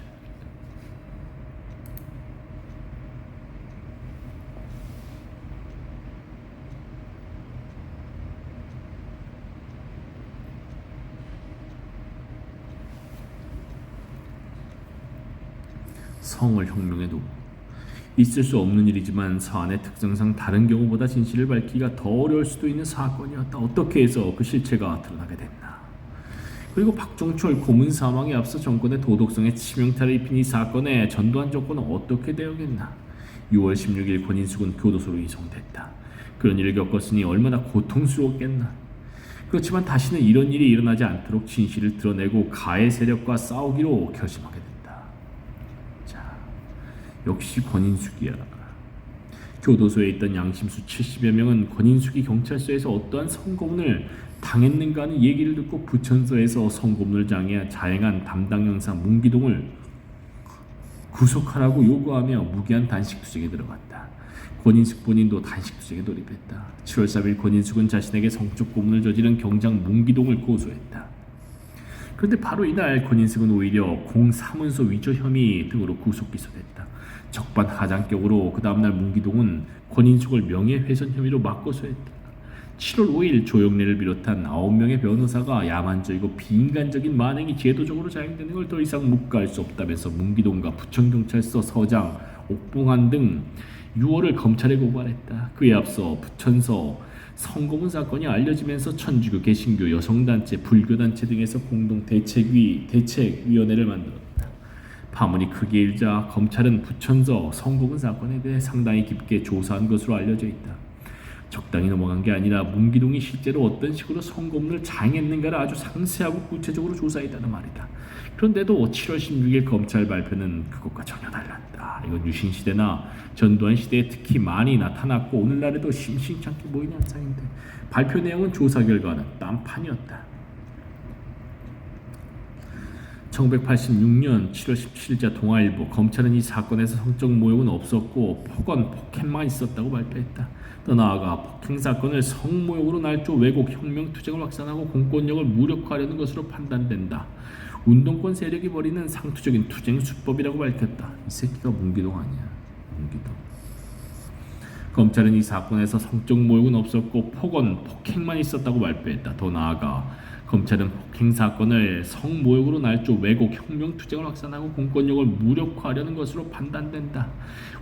성을 혁명의 도구. 있을 수 없는 일이지만 사안의 특성상 다른 경우보다 진실을 밝히기가 더 어려울 수도 있는 사건이었다. 어떻게 해서 그 실체가 드러나게 됐나. 그리고 박종철 고문 사망에 앞서 정권의 도덕성에 치명타를 입힌 이 사건에 전두환 정권은 어떻게 대응했나. 6월 16일 권인숙은 교도소로 이송됐다. 그런 일을 겪었으니 얼마나 고통스러웠겠나. 그렇지만 다시는 이런 일이 일어나지 않도록 진실을 드러내고 가해 세력과 싸우기로 결심하게 됐다. 역시 권인숙이야. 교도소에 있던 양심수 70여 명은 권인숙이 경찰서에서 어떠한 성고문을 당했는가 하는 얘기를 듣고 부천서에서 성고문을 자행한 담당 형사 문기동을 구속하라고 요구하며 무기한 단식투쟁에 들어갔다. 권인숙 본인도 단식투쟁에 돌입했다. 7월 3일 권인숙은 자신에게 성적 고문을 저지른 경장 문기동을 고소했다. 그런데 바로 이날 권인숙은 오히려 공사문서 위조 혐의 등으로 구속 기소됐다. 적반하장격으로 그 다음날 문기동은 권인숙을 명예훼손 혐의로 맞고소했다. 7월 5일 조영래를 비롯한 9명의 변호사가 야만적이고 비인간적인 만행이 제도적으로 자행되는 걸 더 이상 묵과할 수 없다면서 문기동과 부천경찰서 서장 옥봉환 등 6월을 검찰에 고발했다. 그에 앞서 부천서 성고문 사건이 알려지면서 천주교, 개신교, 여성단체, 불교단체 등에서 공동 대책위원회를 만들었다. 파문이 크게 일자 검찰은 부천서 성고문 사건에 대해 상당히 깊게 조사한 것으로 알려져 있다. 적당히 넘어간 게 아니라 문기동이 실제로 어떤 식으로 성고문을 자행했는가를 아주 상세하고 구체적으로 조사했다는 말이다. 그런데도 7월 16일 검찰 발표는 그것과 전혀 달랐다. 이건 유신시대나 전두환 시대에 특히 많이 나타났고 오늘날에도 심심찮게 보이는 현상인데 발표 내용은 조사 결과는 딴판이었다. 1986년 7월 17일자 동아일보 검찰은 이 사건에서 성적 모욕은 없었고 폭행만 있었다고 발표했다. 더 나아가 폭행 사건을 성모욕으로 날조 왜곡 혁명 투쟁을 확산하고 공권력을 무력화하려는 것으로 판단된다. 운동권 세력이 벌이는 상투적인 투쟁 수법이라고 밝혔다. 이 새끼가 문기동 아니야. 문기동. 검찰은 이 사건에서 성적 모욕은 없었고 폭행만 있었다고 발표했다. 더 나아가 검찰은 폭행 사건을 성모욕으로 날조 왜곡 혁명 투쟁을 확산하고 공권력을 무력화하려는 것으로 판단된다.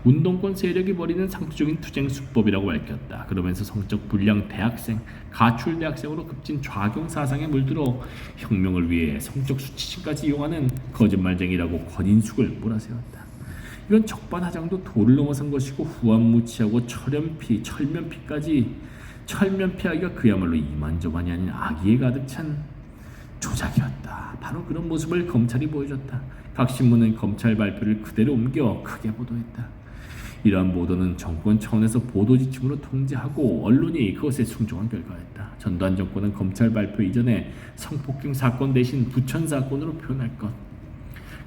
운동권 세력이 벌이는 상투적인 투쟁 수법이라고 밝혔다. 그러면서 성적 불량 대학생, 가출 대학생으로 급진 좌경 사상에 물들어 혁명을 위해 성적 수치심까지 이용하는 거짓말쟁이라고 권인숙을 몰아세웠다. 이건 적반하장도 도를 넘어선 것이고 후한무치하고 철면피하기가 그야말로 이만저만이 아닌 악의에 가득 찬 조작이었다. 바로 그런 모습을 검찰이 보여줬다. 각 신문은 검찰 발표를 그대로 옮겨 크게 보도했다. 이러한 보도는 정권 차원에서 보도 지침으로 통제하고 언론이 그것에 순종한 결과였다. 전두환 정권은 검찰 발표 이전에 성폭행 사건 대신 부천 사건으로 표현할 것,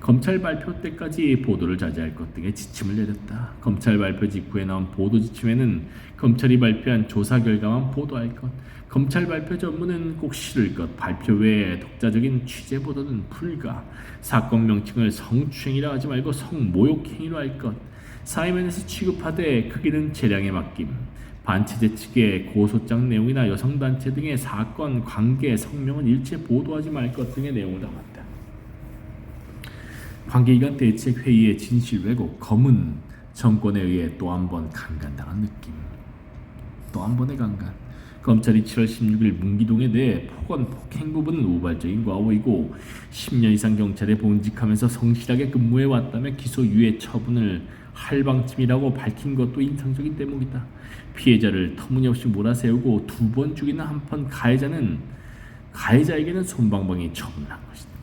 검찰 발표 때까지 보도를 자제할 것 등의 지침을 내렸다. 검찰 발표 직후에 나온 보도 지침에는 검찰이 발표한 조사 결과만 보도할 것, 검찰 발표 전문은 꼭 실을 것, 발표 외에 독자적인 취재 보도는 불가, 사건 명칭을 성추행이라 하지 말고 성모욕행위로 할 것, 사회면에서 취급하되 크기는 재량에 맡김, 반체제 측의 고소장 내용이나 여성단체 등의 사건, 관계, 성명은 일체 보도하지 말 것 등의 내용을 담았다. 관계기관 대책회의의 진실 왜곡, 검은 정권에 의해 또 한 번 강간당한 느낌. 또 한 번의 강간. 검찰이 7월 16일 문기동에 대해 폭행 부분은 우발적인 과오이고 10년 이상 경찰에 본직하면서 성실하게 근무해왔다며 기소유예 처분을 할 방침이라고 밝힌 것도 인상적인 대목이다. 피해자를 터무니없이 몰아세우고 2번 죽이는 한편 가해자에게는 솜방망이 처분을 한 것이다.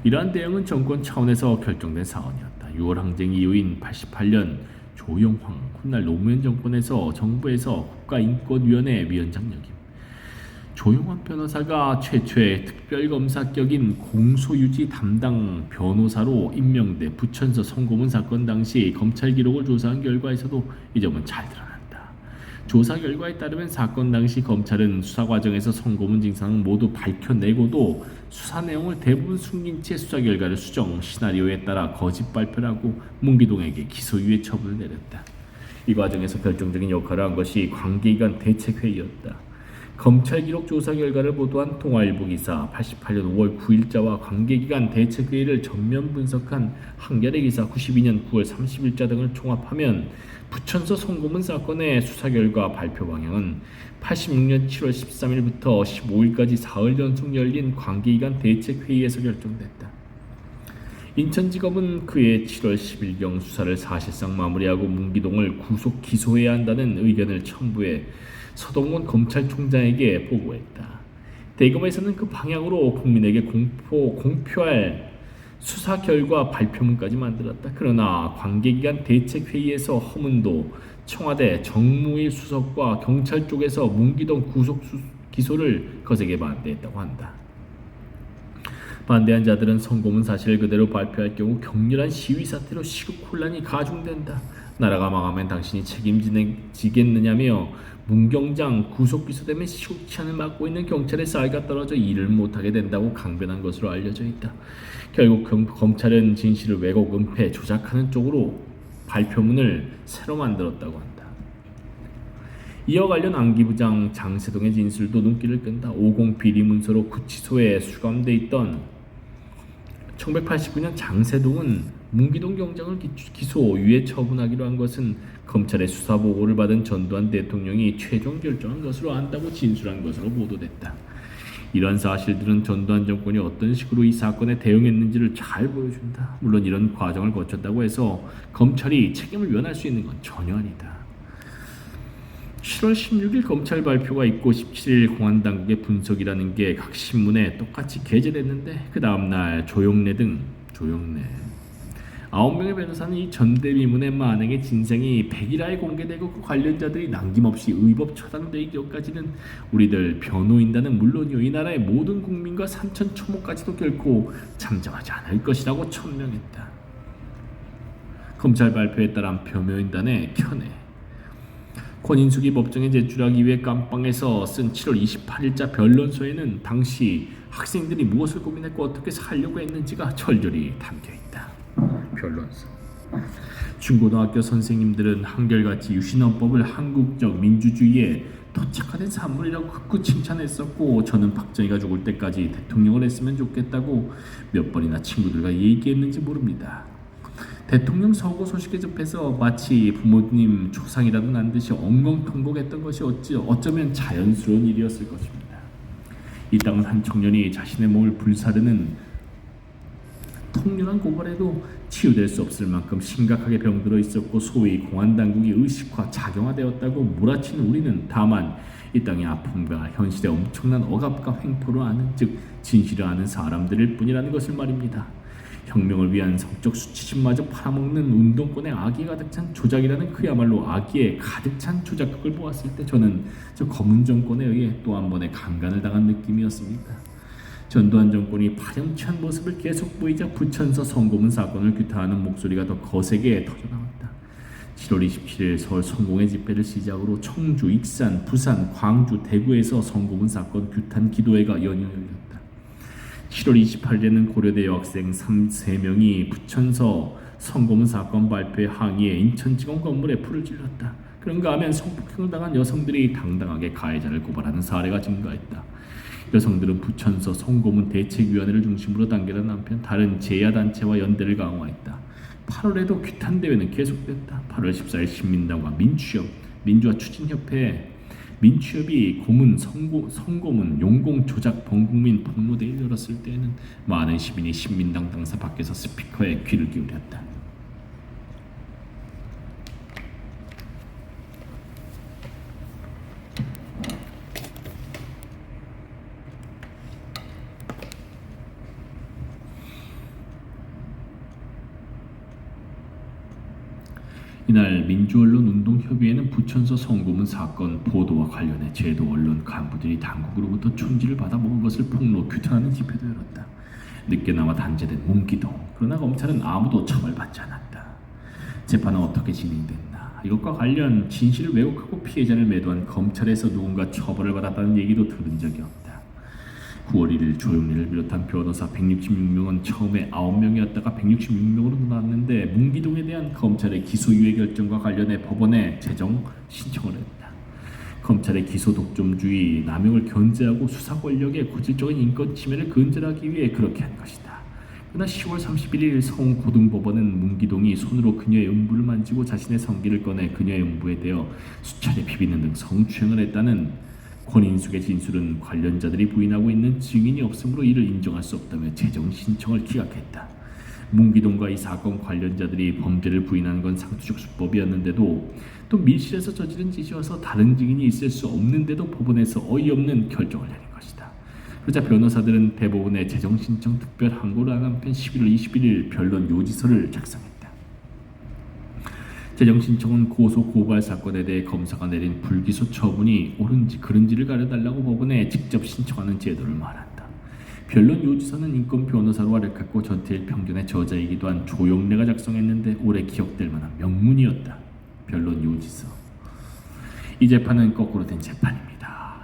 이러한 대응은 정권 차원에서 결정된 사안이었다. 6월 항쟁 이후인 88년 조영황 훗날 노무현 정권에서 정부에서 국가인권위원회 위원장 역임. 조영황 변호사가 최초의 특별검사격인 공소유지 담당 변호사로 임명돼 부천서 성고문 사건 당시 검찰 기록을 조사한 결과에서도 이 점은 잘 드러난다. 조사 결과에 따르면 사건 당시 검찰은 수사 과정에서 성고문 진상을 모두 밝혀내고도 수사 내용을 대부분 숨긴 채 수사 결과를 수정, 시나리오에 따라 거짓 발표를 하고 문기동에게 기소유예 처분을 내렸다. 이 과정에서 결정적인 역할을 한 것이 관계기관 대책회의였다. 검찰 기록 조사 결과를 보도한 동아일보 기사, 88년 5월 9일자와 관계기관 대책회의를 전면 분석한 한겨레 기사 92년 9월 30일자 등을 총합하면 부천서 성고문 사건의 수사 결과 발표 방향은 86년 7월 13일부터 15일까지 사흘 연속 열린 관계기관 대책회의에서 결정됐다. 인천지검은 그해 7월 10일경 수사를 사실상 마무리하고 문기동을 구속 기소해야 한다는 의견을 첨부해 서동원 검찰총장에게 보고했다. 대검에서는 그 방향으로 국민에게 공표할 수사 결과 발표문까지 만들었다. 그러나 관계기관 대책회의에서 허문도 청와대 정무위 수석과 경찰 쪽에서 문기동 구속 기소를 거세게 반대했다고 한다. 반대한 자들은 성고문 사실을 그대로 발표할 경우 격렬한 시위 사태로 시국 혼란이 가중된다. 나라가 망하면 당신이 책임지겠느냐며 문경장 구속 기소되면 시국 치안을 맡고 있는 경찰의 사이가 떨어져 일을 못하게 된다고 강변한 것으로 알려져 있다. 결국 검찰은 진실을 왜곡, 은폐, 조작하는 쪽으로 발표문을 새로 만들었다고 한다. 이어 관련 안기부장 장세동의 진술도 눈길을 끈다. 50 비리 문서로 구치소에 수감돼 있던 1989년 장세동은 문기동 경장을 기소 유예 처분하기로 한 것은 검찰의 수사 보고를 받은 전두환 대통령이 최종 결정한 것으로 안다고 진술한 것으로 보도됐다. 이런 사실들은 전두환 정권이 어떤 식으로 이 사건에 대응했는지를 잘 보여준다. 물론 이런 과정을 거쳤다고 해서 검찰이 책임을 면할 수 있는 건 전혀 아니다. 7월 16일 검찰 발표가 있고 17일 공안당국의 분석이라는 게 각 신문에 똑같이 게재됐는데 그 다음날 조영래 9명의 변호사는 이 전대미문의 만행의 진상이 100일하에 공개되고 그 관련자들이 남김없이 의법 처단되기 전까지는 우리들 변호인단은 물론이요 이 나라의 모든 국민과 산천초모까지도 결코 잠잠하지 않을 것이라고 천명했다. 검찰 발표에 따른 변호인단의 견해 권인숙이 법정에 제출하기 위해 깜빵에서 쓴 7월 28일자 변론서에는 당시 학생들이 무엇을 고민했고 어떻게 살려고 했는지가 절절히 담겨있다. 변론서 중고등학교 선생님들은 한결같이 유신헌법을 한국적 민주주의에 도착화된 산물이라고 극구 칭찬했었고 저는 박정희가 죽을 때까지 대통령을 했으면 좋겠다고 몇 번이나 친구들과 얘기했는지 모릅니다. 대통령 서거 소식에 접해서 마치 부모님 조상이라도 난 듯이 엉엉통곡했던 것이 어쩌면 자연스러운 일이었을 것입니다. 이 땅은 한 청년이 자신의 몸을 불사르는 통렬한 고발에도 치유될 수 없을 만큼 심각하게 병들어 있었고 소위 공안당국이 의식화, 작용화되었다고 몰아치는 우리는 다만 이 땅의 아픔과 현실의 엄청난 억압과 횡포를 아는 즉 진실을 아는 사람들일 뿐이라는 것을 말입니다. 혁명을 위한 성적 수치심마저 팔아먹는 운동권의 악이 가득 찬 조작이라는 그야말로 악의에 가득 찬 조작극을 보았을 때 저는 저 검은 정권에 의해 또 한 번의 강간을 당한 느낌이었습니다. 전두환 정권이 파렴치한 모습을 계속 보이자 부천서 성고문 사건을 규탄하는 목소리가 더 거세게 터져나왔다. 7월 27일 서울 성공회 집회를 시작으로 청주, 익산, 부산, 광주, 대구에서 성고문 사건 규탄 기도회가 연이어 열렸다. 7월 28일에는 고려대 여학생 3명이 부천서 성고문 사건 발표에 항의해 인천지검 건물에 불을 질렀다. 그런가 하면 성폭행을 당한 여성들이 당당하게 가해자를 고발하는 사례가 증가했다. 여성들은 부천서 성고문 대책위원회를 중심으로 단결한 한편 다른 제야단체와 연대를 강화했다. 8월에도 규탄대회는 계속됐다. 8월 14일 신민당과 민주협, 민주화 추진협회 민취협이 고문, 성고문, 용공, 조작, 범국민 폭로대회를 열었을 때에는 많은 시민이 신민당 당사 밖에서 스피커에 귀를 기울였다. 이날 민주언론운동협의회는 부천서 성고문 사건 보도와 관련해 제도 언론 간부들이 당국으로부터 촌지를 받아먹은 것을 폭로 규탄하는 집회도 열었다. 늦게나마 단죄된 문기동. 그러나 검찰은 아무도 처벌받지 않았다. 재판은 어떻게 진행됐나? 이것과 관련 진실을 왜곡하고 피해자를 매도한 검찰에서 누군가 처벌을 받았다는 얘기도 들은 적이 없다. 9월 1일 조영래를 비롯한 변호사 166명은 처음에 9명이었다가 166명으로 늘어났는데 문기동에 대한 검찰의 기소유예 결정과 관련해 법원에 재정 신청을 했다. 검찰의 기소 독점주의, 남용을 견제하고 수사 권력의 고질적인 인권 침해를 근절하기 위해 그렇게 한 것이다. 그러나 10월 31일 서울고등법원은 문기동이 손으로 그녀의 음부를 만지고 자신의 성기를 꺼내 그녀의 음부에 대어 수차례 비비는 등 성추행을 했다는 권인숙의 진술은 관련자들이 부인하고 있는 증인이 없으므로 이를 인정할 수 없다며 재정 신청을 기각했다. 문기동과 이 사건 관련자들이 범죄를 부인하는 건 상투적 수법이었는데도 또 밀실에서 저지른 짓이어서 다른 증인이 있을 수 없는데도 법원에서 어이없는 결정을 내린 것이다. 그러자 변호사들은 대법원에 재정 신청 특별 항고를 한 한편 11월 21일 변론 요지서를 작성했다. 재정 신청은 고소 고발 사건에 대해 검사가 내린 불기소 처분이 옳은지 그른지를 가려달라고 법원에 직접 신청하는 제도를 말한다. 변론 요지서는 인권 변호사로 활약했고 전태일 평전의 저자이기도 한 조영래가 작성했는데 오래 기억될 만한 명문이었다. 변론 요지서. 이 재판은 거꾸로 된 재판입니다.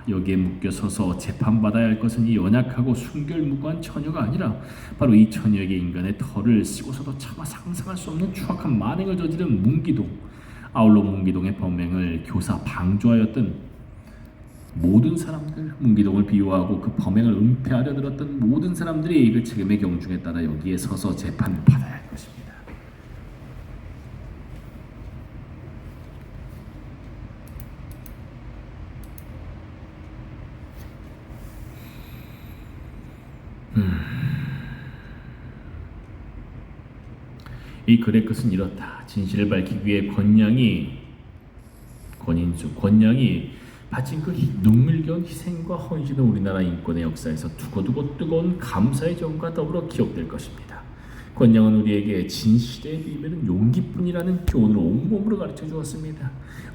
여기에 묶여서서 재판받아야 할 것은 이 연약하고 순결무구한 처녀가 아니라 바로 이 처녀에게 인간의 털을 씌고서도 차마 상상할 수 없는 추악한 만행을 저지른 문기동. 아울러 문기동의 범행을 교사 방조하였던 모든 사람들, 문기동을 비호하고 그 범행을 은폐하려 들었던 모든 사람들이 그 책임의 경중에 따라 여기에 서서 재판을 받아야 할 것입니다. 이 글의 끝은 이렇다. 진실을 밝히기 위해 권양이 바친 그 눈물겨운 희생과 헌신은 우리나라 인권의 역사에서 두고두고 뜨거운 감사의 정과 더불어 기억될 것입니다. 권양은 우리에게 진실의 비밀은 용기뿐이라는 교훈을 온몸으로 가르쳐 주었습니다.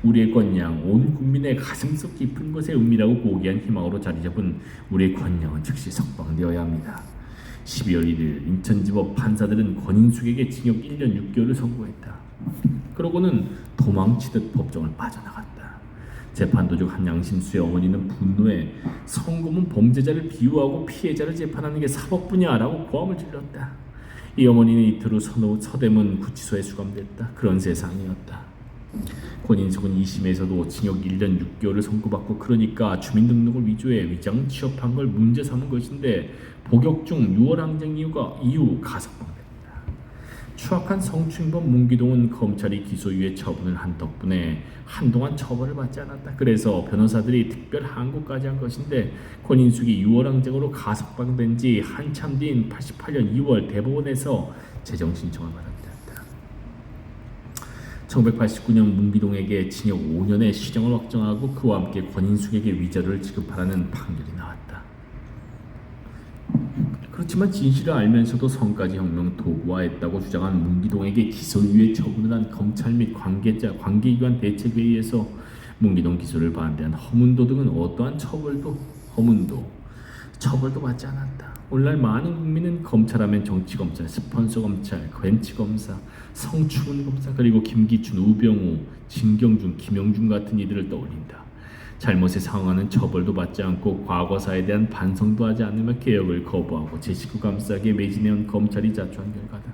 우리의 권양, 온 국민의 가슴속 깊은 곳에 은밀하고 고귀한 희망으로 자리 잡은 우리의 권양은 즉시 석방되어야 합니다. 12월 1일 인천지법 판사들은 권인숙에게 징역 1년 6개월을 선고했다. 그러고는 도망치듯 법정을 빠져나갔다. 재판 도중 한 양심수의 어머니는 분노해 성검은 범죄자를 비유하고 피해자를 재판하는 게 사법부냐라고 고함을 질렀다. 이 어머니는 이틀 후 서대문 구치소에 수감됐다. 그런 세상이었다. 권인숙은 2심에서도 징역 1년 6개월을 선고받고 그러니까 주민등록을 위조해 위장 취업한 걸 문제 삼은 것인데 복역 중 6월 항쟁 이후 가석방됐다. 추악한 성추행범 문기동은 검찰이 기소유예 처분을 한 덕분에 한동안 처벌을 받지 않았다. 그래서 변호사들이 특별 항고까지 한 것인데 권인숙이 6월 항쟁으로 가석방된 지 한참 뒤인 88년 2월 대법원에서 재정 신청을 받았다. 1989년 문기동에게 징역 5년의 실형을 확정하고 그와 함께 권인숙에게 위자료를 지급하라는 판결이 나왔다. 그렇지만 진실을 알면서도 성까지 혁명 도구화했다고 주장한 문기동에게 기소유예 처분을 한 검찰 및 관계기관 대책회의에서 문기동 기소를 반대한 허문도 등은 어떠한 처벌도 받지 않았다. 오늘날 많은 국민은 검찰하면 정치검찰, 스폰서 검찰, 벤치검사, 성추문 검사 그리고 김기춘, 우병우, 진경준, 김영준 같은 이들을 떠올린다. 잘못에 상응하는 처벌도 받지 않고 과거사에 대한 반성도 하지 않으며 개혁을 거부하고 제 식구 감싸기에 매진해온 검찰이 자초한 결과다.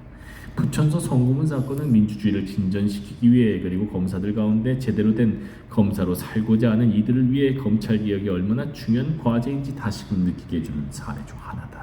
부천서 성고문 사건은 민주주의를 진전시키기 위해 그리고 검사들 가운데 제대로 된 검사로 살고자 하는 이들을 위해 검찰개혁이 얼마나 중요한 과제인지 다시금 느끼게 해주는 사례 중 하나다.